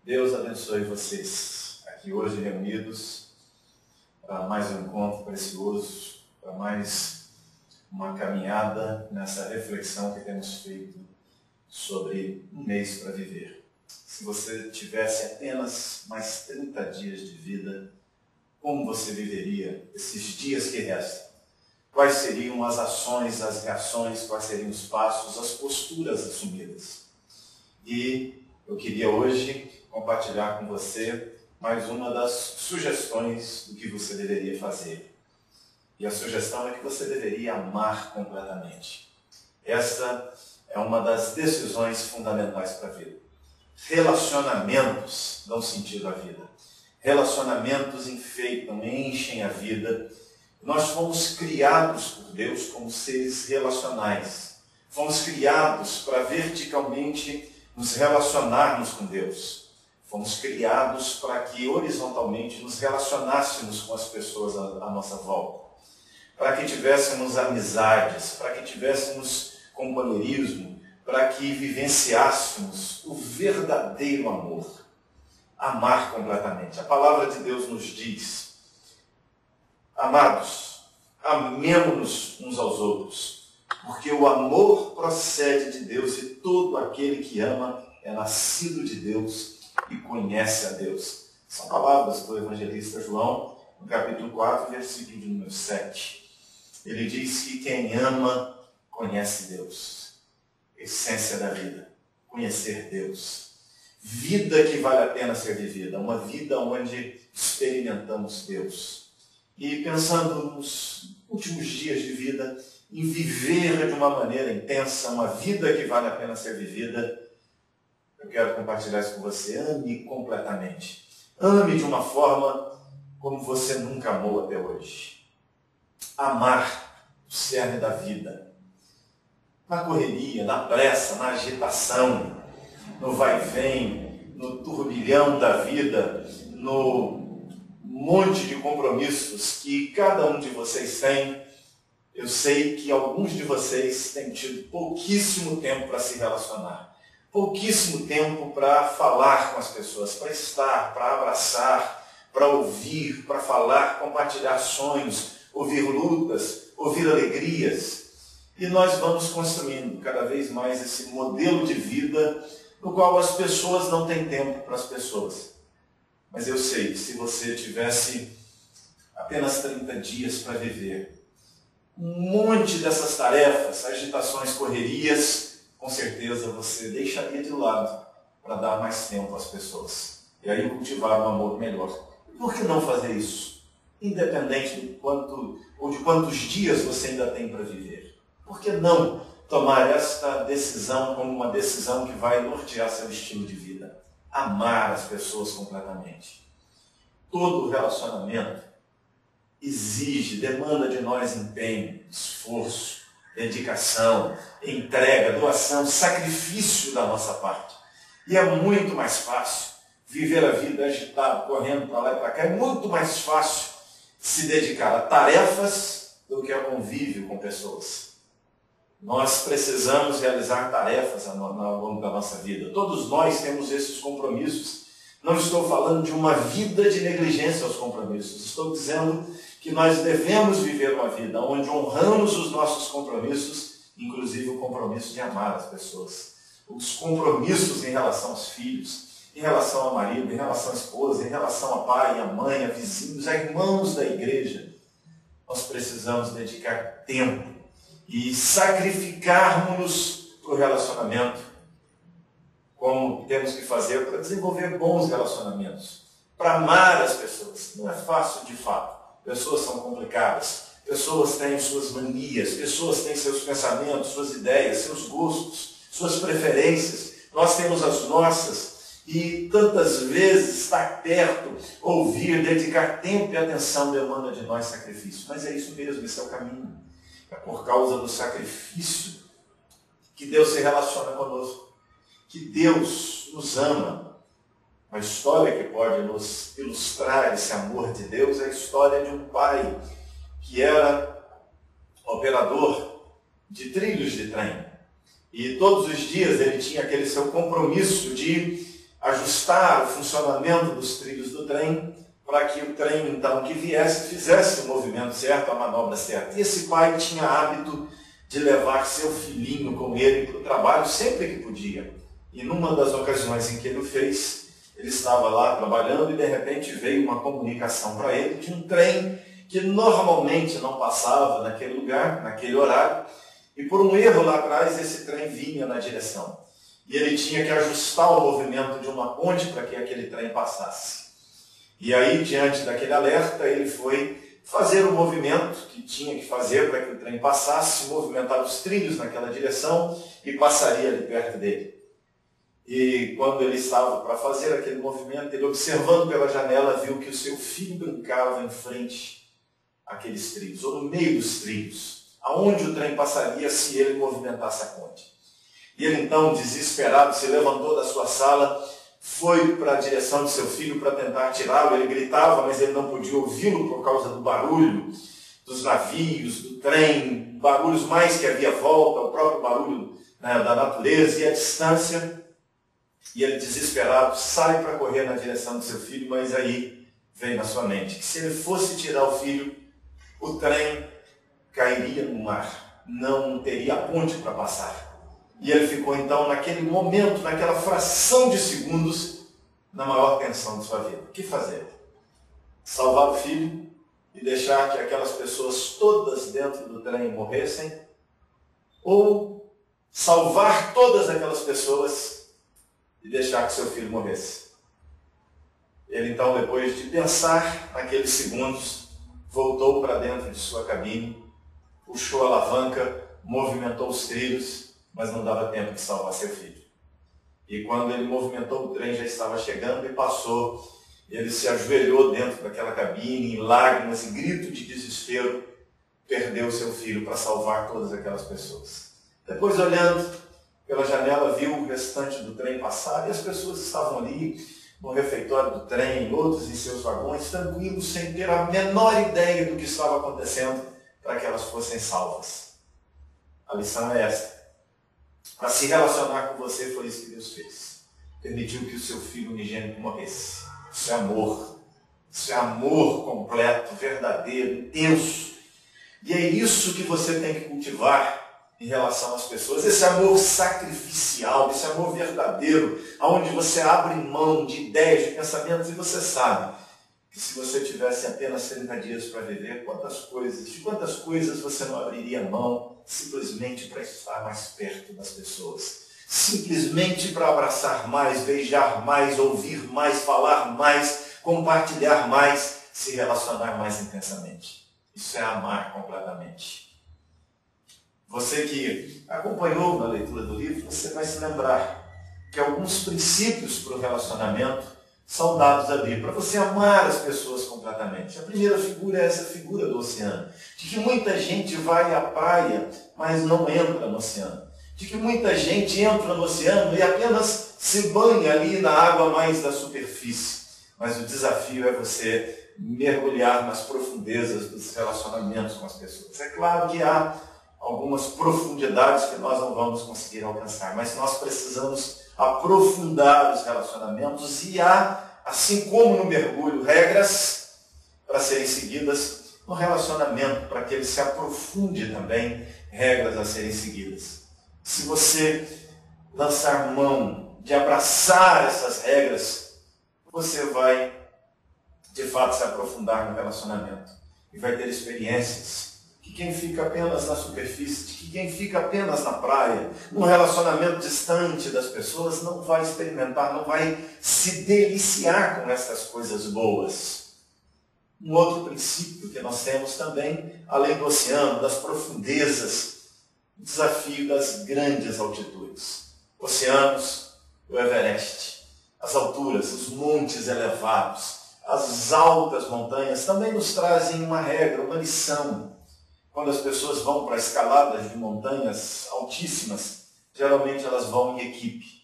Deus abençoe vocês aqui hoje reunidos para mais um encontro precioso, para mais uma caminhada nessa reflexão que temos feito sobre um mês para viver. Se você tivesse apenas mais 30 dias de vida, como você viveria esses dias que restam? Quais seriam as ações, as reações, quais seriam os passos, as posturas assumidas? E eu queria hoje compartilhar com você mais uma das sugestões do que você deveria fazer. E a sugestão é que você deveria amar completamente. Essa é uma das decisões fundamentais para a vida. Relacionamentos dão sentido à vida. Relacionamentos enfeitam, enchem a vida. Nós fomos criados por Deus como seres relacionais. Fomos criados para verticalmente nos relacionarmos com Deus. Fomos criados para que horizontalmente nos relacionássemos com as pessoas à nossa volta. Para que tivéssemos amizades, para que tivéssemos companheirismo, para que vivenciássemos o verdadeiro amor. Amar completamente. A palavra de Deus nos diz: amados, amemo-nos uns aos outros, porque o amor procede de Deus e todo aquele que ama é nascido de Deus e conhece a Deus. São palavras do evangelista João, no capítulo 4, versículo de número 7. Ele diz que quem ama conhece Deus. Essência da vida, conhecer Deus. Vida que vale a pena ser vivida, uma vida onde experimentamos Deus. E pensando nos últimos dias de vida, em viver de uma maneira intensa, uma vida que vale a pena ser vivida, eu quero compartilhar isso com você. Ame completamente. Ame de uma forma como você nunca amou até hoje. Amar o cerne da vida. Na correria, na pressa, na agitação, no vai e vem, no turbilhão da vida, no monte de compromissos que cada um de vocês tem. Eu sei que alguns de vocês têm tido pouquíssimo tempo para se relacionar, pouquíssimo tempo para falar com as pessoas, para estar, para abraçar, para ouvir, para falar, compartilhar sonhos, ouvir lutas, ouvir alegrias. E nós vamos construindo cada vez mais esse modelo de vida no qual as pessoas não têm tempo para as pessoas. Mas eu sei que se você tivesse apenas 30 dias para viver, um monte dessas tarefas, agitações, correrias, com certeza você deixaria de lado para dar mais tempo às pessoas. E aí cultivar um amor melhor. Por que não fazer isso? Independente de quanto ou de quantos dias você ainda tem para viver. Por que não tomar esta decisão como uma decisão que vai nortear seu estilo de vida? Amar as pessoas completamente. Todo relacionamento exige, demanda de nós empenho, esforço, dedicação, entrega, doação, sacrifício da nossa parte. E é muito mais fácil viver a vida agitado, correndo para lá e para cá. É muito mais fácil se dedicar a tarefas do que a convívio com pessoas. Nós precisamos realizar tarefas ao longo da nossa vida. Todos nós temos esses compromissos. Não estou falando de uma vida de negligência aos compromissos. Estou dizendo que nós devemos viver uma vida onde honramos os nossos compromissos, inclusive o compromisso de amar as pessoas. Os compromissos em relação aos filhos, em relação ao marido, em relação à esposa, em relação a pai, a mãe, a vizinhos, a irmãos da igreja. Nós precisamos dedicar tempo e sacrificarmos-nos para o relacionamento, como temos que fazer para desenvolver bons relacionamentos, para amar as pessoas. Não é fácil de fato. Pessoas são complicadas, pessoas têm suas manias, pessoas têm seus pensamentos, suas ideias, seus gostos, suas preferências. Nós temos as nossas e tantas vezes estar perto, ouvir, dedicar tempo e atenção demanda de nós sacrifício. Mas é isso mesmo, esse é o caminho. É por causa do sacrifício que Deus se relaciona conosco, que Deus nos ama. A história que pode nos ilustrar esse amor de Deus é a história de um pai que era operador de trilhos de trem. E todos os dias ele tinha aquele seu compromisso de ajustar o funcionamento dos trilhos do trem para que o trem, então, que viesse, fizesse o movimento certo, a manobra certa. E esse pai tinha hábito de levar seu filhinho com ele para o trabalho sempre que podia. E numa das ocasiões em que ele o fez, ele estava lá trabalhando e de repente veio uma comunicação para ele de um trem que normalmente não passava naquele lugar, naquele horário, e por um erro lá atrás esse trem vinha na direção. E ele tinha que ajustar o movimento de uma ponte para que aquele trem passasse. E aí, diante daquele alerta, ele foi fazer o movimento que tinha que fazer para que o trem passasse, movimentar os trilhos naquela direção e passaria ali perto dele. E quando ele estava para fazer aquele movimento, ele observando pela janela, viu que o seu filho brincava em frente àqueles trilhos, ou no meio dos trilhos, aonde o trem passaria se ele movimentasse a ponte. E ele então, desesperado, se levantou da sua sala, foi para a direção de seu filho para tentar tirá-lo. Ele gritava, mas ele não podia ouvi-lo por causa do barulho dos navios, do trem, barulhos mais que havia à volta, o próprio barulho, né, da natureza e a distância. E ele, desesperado, sai para correr na direção de seu filho, mas aí veio na sua mente que se ele fosse tirar o filho, o trem cairia no mar, não teria a ponte para passar. E ele ficou então naquele momento, naquela fração de segundos, na maior tensão de sua vida. O que fazer? Salvar o filho e deixar que aquelas pessoas todas dentro do trem morressem? Ou salvar todas aquelas pessoas e deixar que seu filho morresse? Ele então, depois de pensar naqueles segundos, voltou para dentro de sua cabine, puxou a alavanca, movimentou os trilhos, mas não dava tempo de salvar seu filho. E quando ele movimentou, o trem já estava chegando e passou. Ele se ajoelhou dentro daquela cabine, em lágrimas e grito de desespero, perdeu seu filho para salvar todas aquelas pessoas. Depois, olhando pela janela, viu o restante do trem passar e as pessoas estavam ali no refeitório do trem, outros em seus vagões, tranquilos, sem ter a menor ideia do que estava acontecendo para que elas fossem salvas. A lição é esta. Para se relacionar com você, foi isso que Deus fez. Permitiu que o seu filho unigênito morresse. Isso é amor. Isso é amor completo, verdadeiro, intenso. E é isso que você tem que cultivar em relação às pessoas. Esse amor sacrificial, esse amor verdadeiro, onde você abre mão de ideias, de pensamentos, e você sabe que se você tivesse apenas 30 dias para viver, de quantas coisas você não abriria mão simplesmente para estar mais perto das pessoas, simplesmente para abraçar mais, beijar mais, ouvir mais, falar mais, compartilhar mais, se relacionar mais intensamente. Isso é amar completamente. Você que acompanhou na leitura do livro, você vai se lembrar que alguns princípios para o relacionamento são dados ali, para você amar as pessoas completamente. A primeira figura é essa figura do oceano, de que muita gente vai à praia, mas não entra no oceano. De que muita gente entra no oceano e apenas se banha ali na água mais da superfície. Mas o desafio é você mergulhar nas profundezas dos relacionamentos com as pessoas. É claro que há algumas profundidades que nós não vamos conseguir alcançar, mas nós precisamos aprofundar os relacionamentos e há, assim como no mergulho, regras para serem seguidas no relacionamento, para que ele se aprofunde também, regras a serem seguidas. Se você lançar mão de abraçar essas regras, você vai, de fato, se aprofundar no relacionamento e vai ter experiências que quem fica apenas na superfície, de que quem fica apenas na praia, num relacionamento distante das pessoas, não vai experimentar, não vai se deliciar com essas coisas boas. Um outro princípio que nós temos também, além do oceano, das profundezas, o desafio das grandes altitudes. Oceanos, o Everest, as alturas, os montes elevados, as altas montanhas também nos trazem uma regra, uma lição. Quando as pessoas vão para escaladas de montanhas altíssimas, geralmente elas vão em equipe.